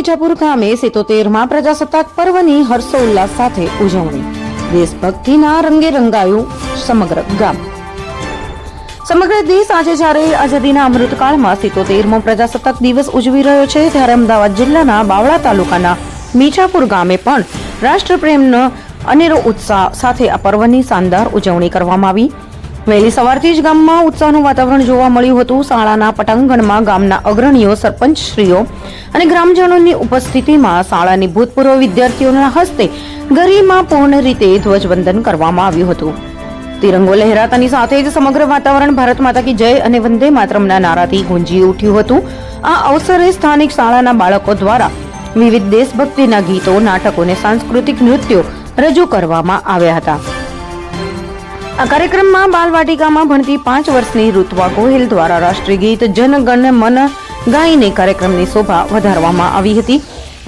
મીઠાપુર ગામે 77મા પ્રજાસત્તાક પર્વની હર્ષોલ્લાસ સાથે ઉજવણી. દેશભક્તિના રંગે રંગાયું સમગ્ર ગામ. સમગ્ર દેશ આજે જ્યારે આઝાદીના અમૃતકાળમાં 77મો પ્રજાસત્તાક દિવસ ઉજવી રહ્યો છે, ત્યારે અમદાવાદ જિલ્લાના બાવળા તાલુકાના મીઠાપુર ગામે પણ રાષ્ટ્રપ્રેમનો અનેરો ઉત્સાહ સાથે આ પર્વની શાનદાર ઉજવણી કરવામાં આવી. વહેલી સવારથી જ ગામમાં ઉત્સાહનું વાતાવરણ જોવા મળ્યું હતું. શાળાના પટાંગણમાં ગામના અગ્રણીઓ, સરપંચશ્રીઓ અને ગ્રામજનોની ઉપસ્થિતિમાં શાળાની ભૂતપૂર્વ વિદ્યાર્થીઓના હસ્તે ગરિમાપૂર્ણ રીતે ધ્વજવંદન કરવામાં આવ્યું હતું. તિરંગો લહેરાતાની સાથે જ સમગ્ર વાતાવરણ ભારત માતા કી જય અને વંદે માતરમના નારાથી ગુંજી ઉઠ્યું હતું. આ અવસરે સ્થાનિક શાળાના બાળકો દ્વારા વિવિધ દેશભક્તિના ગીતો, નાટકો અને સાંસ્કૃતિક નૃત્યો રજૂ કરવામાં આવ્યા હતા. આ કાર્યક્રમમાં બાલવાટિકામાં ભણતી 5 વર્ષની ઋત્વા ગોહિલ દ્વારા રાષ્ટ્રીય ગીત જન ગણ મન ગાઈને કાર્યક્રમની શોભા વધારવામાં આવી હતી.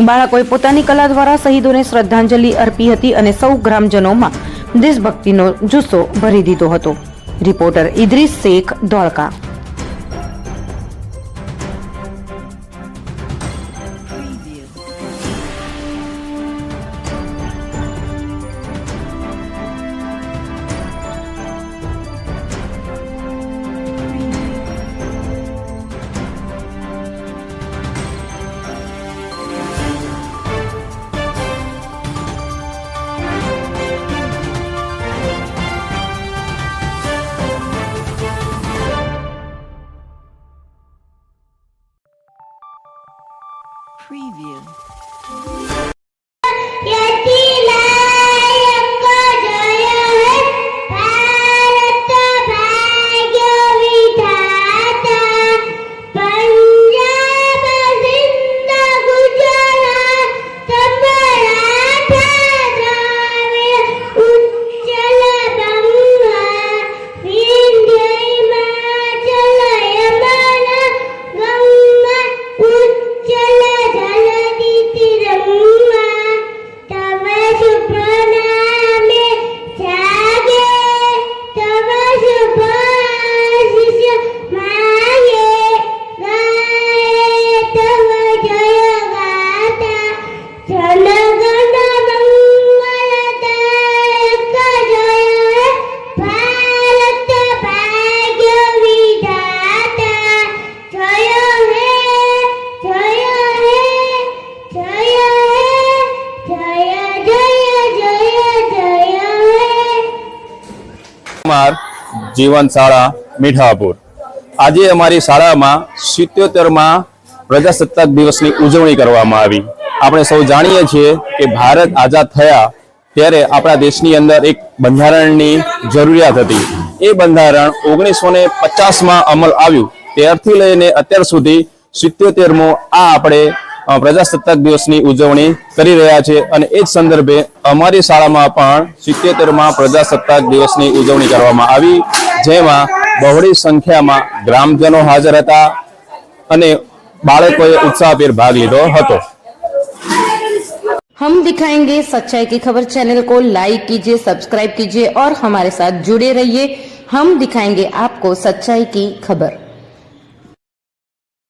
બાળકોએ પોતાની કલા દ્વારા શહીદોને શ્રદ્ધાંજલિ અર્પી હતી અને સૌ ગ્રામજનોમાં દેશભક્તિનો જુસ્સો ભરી દીધો હતો. રિપોર્ટર ઇદ્રીસ શેખ, ધોળકા. Preview. જીવન શાળા મીઠાપુર. આજે અમારી શાળામાં 77મા પ્રજાસત્તાક દિવસની ઉજવણી કરવામાં આવી. આપણે સૌ જાણીએ છીએ કે ભારત આઝાદ થયા ત્યારે આપણા દેશની અંદર એક બંધારણની જરૂરિયાત હતી. એ બંધારણ 1950માં અમલ આવ્યું. ત્યારથી લઈને અત્યાર સુધી 77મો આ આપણે પ્રજાસત્તાક દિવસની ઉજવણી કરી રહ્યા છે અને એ જ સંદર્ભે અમારી શાળામાં પણ 77મા પ્રજાસત્તાક દિવસની ઉજવણી કરવામાં આવી, જેમાં બહોળી સંખ્યામાં ગ્રામજનો હાજર હતા અને બાળકોએ ઉત્સાહભેર ભાગ લીધો હતો. हम दिखाएंगे सच्चाई की खबर चैनल को लाइक कीजिए, सब्सक्राइब कीजिए और हमारे साथ जुड़े रहिए. हम दिखाएंगे आपको सच्चाई की खबर.